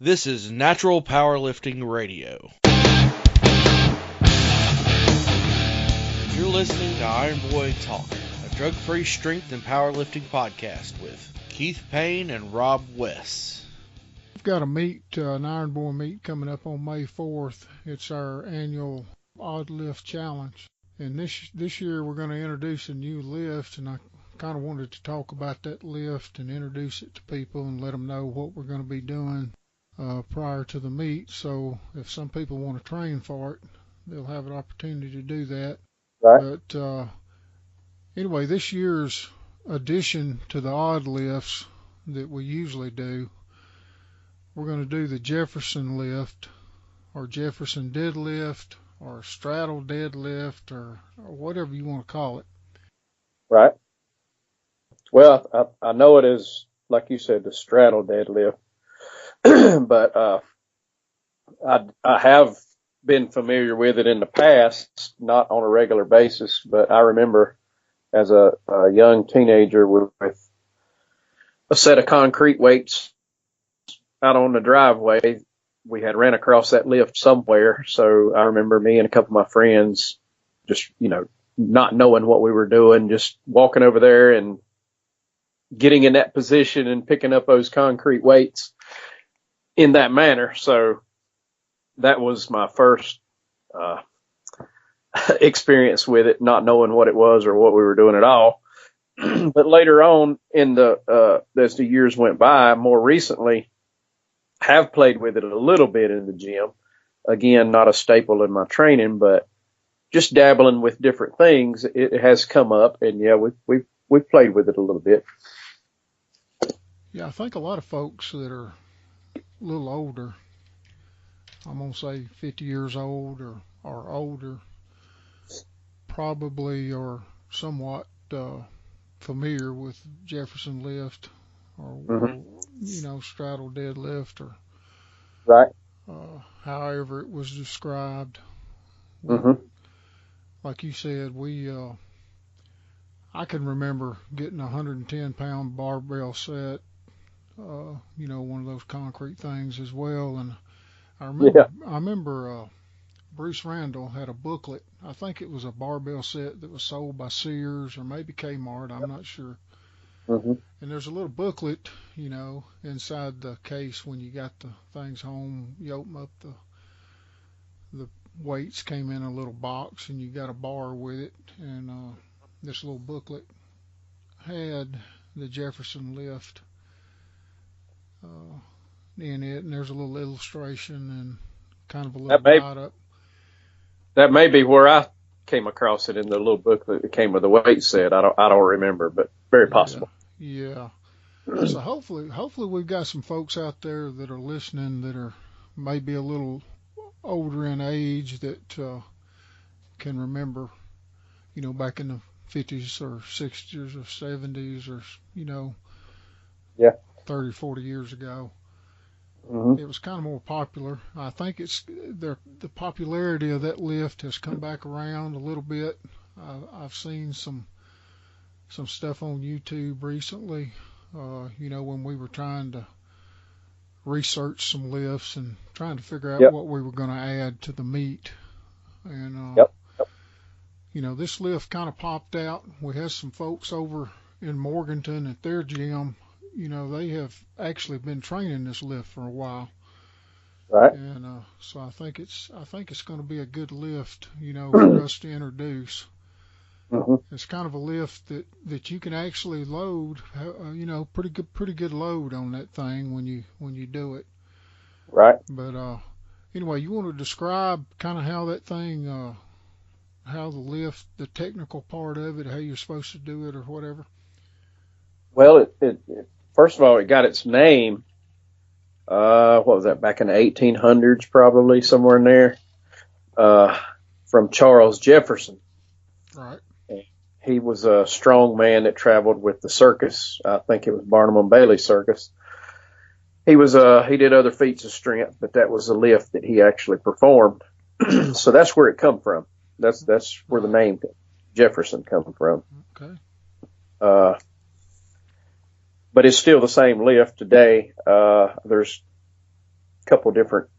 This is Natural Powerlifting Radio. You're listening to Iron Boy Talk, a drug-free strength and powerlifting podcast with Keith Payne and Rob Wess. We've got a meet, an Iron Boy meet coming up on May 4th. It's our annual odd lift challenge. And this year we're going to introduce a new lift, and I kind of wanted to talk about that lift and introduce it to people and let them know what we're going to be doing prior to the meet. So if some people want to train for it, they'll have an opportunity to do that. Right. But anyway, this year's addition to the odd lifts that we usually do, we're going to do the Jefferson lift or Jefferson Deadlift or straddle deadlift or whatever you want to call it. Right. Well, I know it is, like you said, the straddle deadlift, but I have been familiar with it in the past, not on a regular basis, but I remember as a young teenager with a set of concrete weights out on the driveway. We had ran across that lift somewhere, so I remember me and a couple of my friends just, not knowing what we were doing, just walking over there and getting in that position and picking up those concrete weights in that manner. So that was my first experience with it, not knowing what it was or what we were doing at all. But later on as the years went by, more recently, have played with it a little bit in the gym. Again, not a staple in my training, but just dabbling with different things. It has come up, and yeah, we've played with it a little bit. Yeah, I think a lot of folks that are a little older, I'm going to say 50 years old or older, probably are somewhat familiar with Jefferson lift or straddle deadlift or right. However it was described. Like you said, I can remember getting a 110-pound barbell set, one of those concrete things as well. And I remember Bruce Randall had a booklet. I think it was a barbell set that was sold by Sears or maybe Kmart. I'm not sure. And there's a little booklet, inside the case when you got the things home. You open up the weights came in a little box, and you got a bar with it. And this little booklet had the Jefferson lift in it, and there's a little illustration and kind of a little write-up. That may be where I came across it, in the little booklet that came with the weight set. I don't remember, but very possible. Yeah. So hopefully we've got some folks out there that are listening that are maybe a little older in age that can remember, back in the 50s or 60s or 70s or, 30, 40 years ago. It was kind of more popular. I think the popularity of that lift has come back around a little bit. I've seen some stuff on YouTube recently, when we were trying to research some lifts and trying to figure out what we were going to add to the meet. And, this lift kind of popped out. We had some folks over in Morganton at their gym. They have actually been training this lift for a while. Right. And so I think it's going to be a good lift, for us to introduce. It's kind of a lift that you can actually load, pretty good load on that thing when you do it. Right. But anyway, you want to describe kind of how that thing, how the lift, the technical part of it, how you're supposed to do it or whatever? Well, it first of all, it got its name. What was that? Back in the 1800s, probably somewhere in there, from Charles Jefferson. Right. He was a strong man that traveled with the circus. I think it was Barnum and Bailey Circus. He did other feats of strength, but that was a lift that he actually performed. So that's where it come from. That's where the name Jefferson come from. Okay. But it's still the same lift today. There's couple different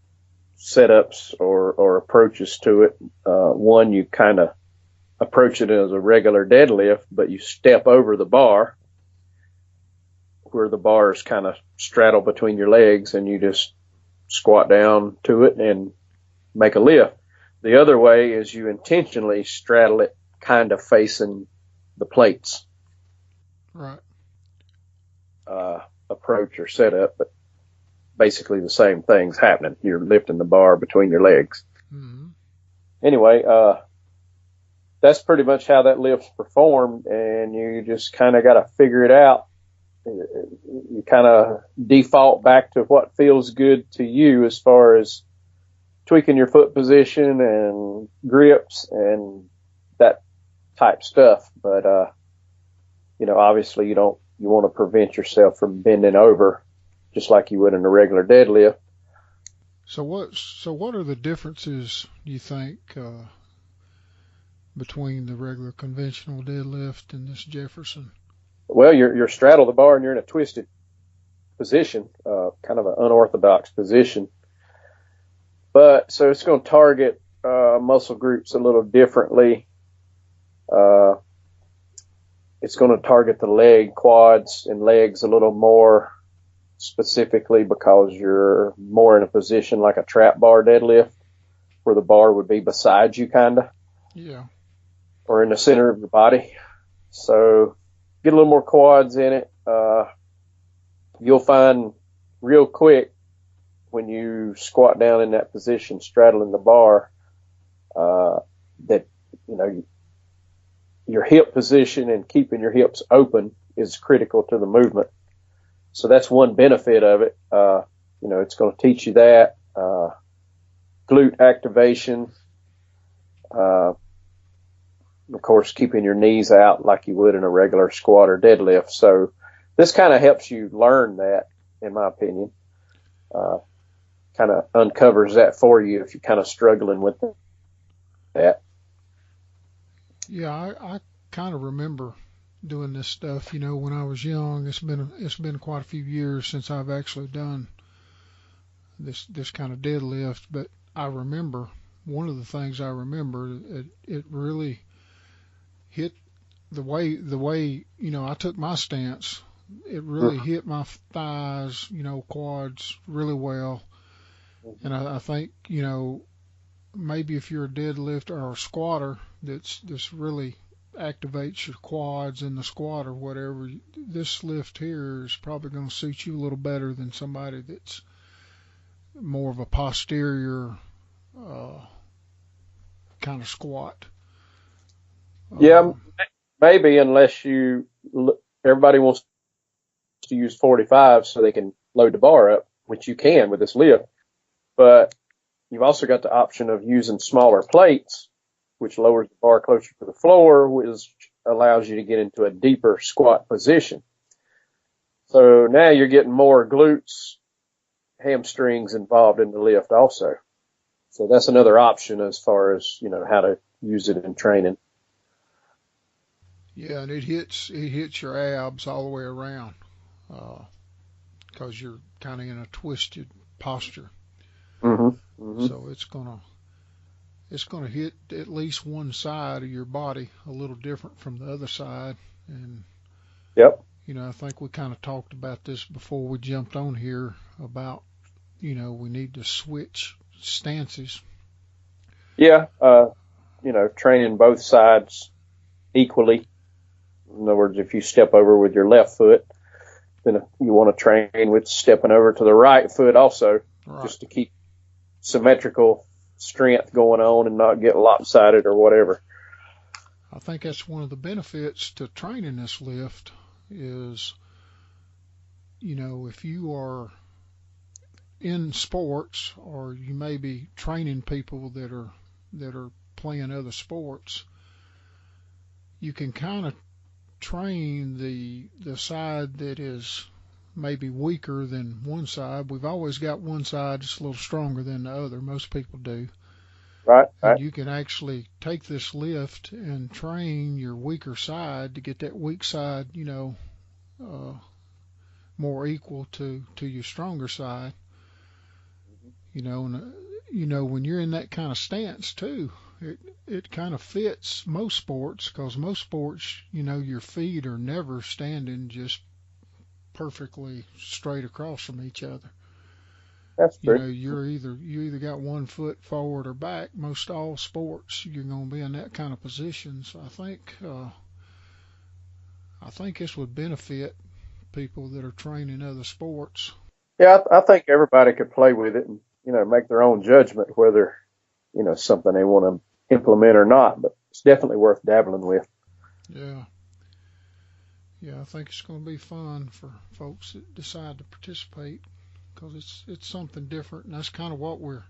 setups or approaches to it. One, you kind of approach it as a regular deadlift, but you step over the bar where the bar is kind of straddled between your legs, and you just squat down to it and make a lift. The other way is you intentionally straddle it kind of facing the plates. Right. Approach or setup, but basically the same thing's happening. You're lifting the bar between your legs. Mm-hmm. Anyway, that's pretty much how that lift's performed, and you just kind of got to figure it out. You kind of default back to what feels good to you as far as tweaking your foot position and grips and that type stuff. But, obviously you want to prevent yourself from bending over just like you would in a regular deadlift. So what are the differences, you think, between the regular conventional deadlift and this Jefferson? Well, you're straddle the bar and you're in a twisted position, kind of an unorthodox position. But so it's going to target muscle groups a little differently. It's going to target the leg, quads, and legs a little more specifically because you're more in a position like a trap bar deadlift, where the bar would be beside you, kind of. Yeah. Or in the center of your body. So get a little more quads in it. You'll find real quick when you squat down in that position, straddling the bar, that, your hip position and keeping your hips open is critical to the movement. So that's one benefit of it. It's going to teach you that, glute activation, of course, keeping your knees out like you would in a regular squat or deadlift. So this kind of helps you learn that, in my opinion. Kind of uncovers that for you if you're kind of struggling with that. Yeah, I kind of remember doing this stuff, when I was young. It's been quite a few years since I've actually done this kind of deadlift, but I remember one of the things I remember, it really hit the way I took my stance. It really hit my thighs, quads really well. And I think, maybe if you're a deadlifter or a squatter, this really activates your quads in the squat or whatever, this lift here is probably going to suit you a little better than somebody that's more of a posterior kind of squat. Yeah, maybe, unless everybody wants to use 45 so they can load the bar up, which you can with this lift. But you've also got the option of using smaller plates, which lowers the bar closer to the floor, which allows you to get into a deeper squat position. So now you're getting more glutes, hamstrings involved in the lift also. So that's another option as far as, how to use it in training. Yeah, and it hits your abs all the way around, because you're kind of in a twisted posture. Mm-hmm. Mm-hmm. So it's gonna hit at least one side of your body a little different from the other side. And yep. I think we kind of talked about this before we jumped on here about, we need to switch stances. Yeah. Training both sides equally. In other words, if you step over with your left foot, then you want to train with stepping over to the right foot also, right, just to keep symmetrical strength going on and not get lopsided or whatever. I think that's one of the benefits to training this lift is, if you are in sports or you may be training people that are playing other sports, you can kind of train the side that is maybe weaker than one side. We've always got one side that's a little stronger than the other. Most people do. Right. And you can actually take this lift and train your weaker side to get that weak side, more equal to your stronger side. And when you're in that kind of stance too, it kind of fits most sports, because most sports, your feet are never standing just perfectly straight across from each other. That's true. You either got one foot forward or back. Most all sports, you're going to be in that kind of position. So I think this would benefit people that are training other sports. Yeah, I think everybody could play with it and, make their own judgment whether, something they want to implement or not. But it's definitely worth dabbling with. Yeah. Yeah, I think it's going to be fun for folks that decide to participate, because it's something different, and that's kind of what we're,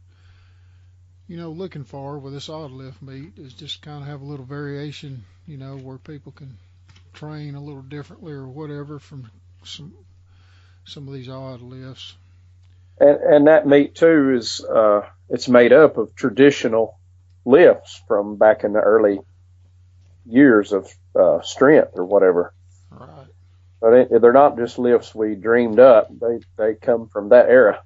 looking for with this odd lift meet, is just kind of have a little variation, where people can train a little differently or whatever from some of these odd lifts. And that meet too is it's made up of traditional lifts from back in the early years of strength or whatever. Right. But they're not just lifts we dreamed up. They come from that era.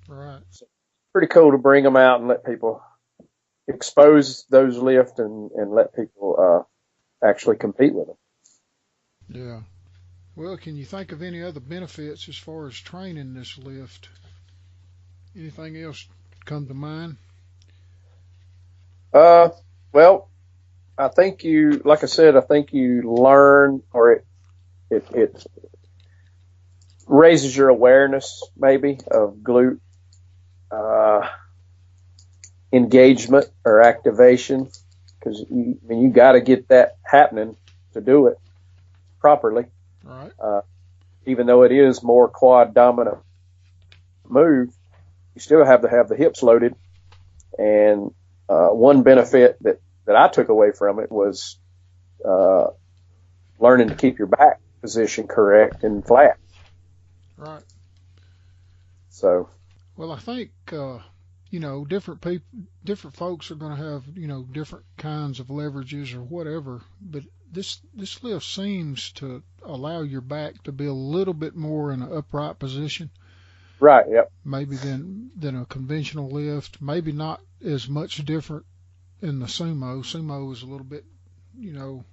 Right. So pretty cool to bring them out and let people expose those lifts and let people actually compete with them. Yeah. Well, can you think of any other benefits as far as training this lift? Anything else come to mind? Well, I think you learn, or it raises your awareness maybe of glute engagement or activation, because you got to get that happening to do it properly. Right. Even though it is more quad dominant move, you still have to have the hips loaded. And one benefit that I took away from it was learning to keep your back position correct and flat. Right. So. Well, I think different folks are going to have different kinds of leverages or whatever, but this lift seems to allow your back to be a little bit more in an upright position. Right. Yep. Maybe than a conventional lift. Maybe not as much different in the sumo. Sumo is a little bit, a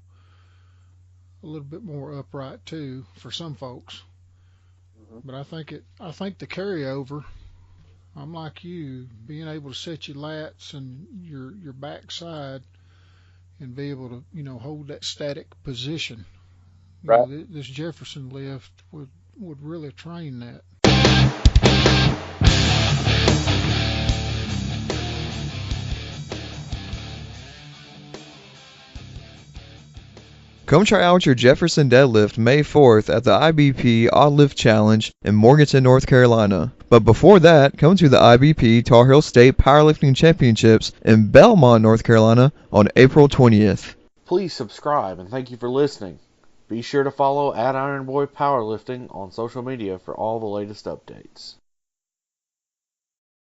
little bit more upright too for some folks. Mm-hmm. But I think the carryover, I'm like you, being able to set your lats and your backside and be able to, hold that static position. Right. This Jefferson lift would really train that. Come try out your Jefferson Deadlift May 4th at the IBP Odd Lift Challenge in Morganton, North Carolina. But before that, come to the IBP Tar Heel State Powerlifting Championships in Belmont, North Carolina on April 20th. Please subscribe and thank you for listening. Be sure to follow @Iron Boy Powerlifting on social media for all the latest updates.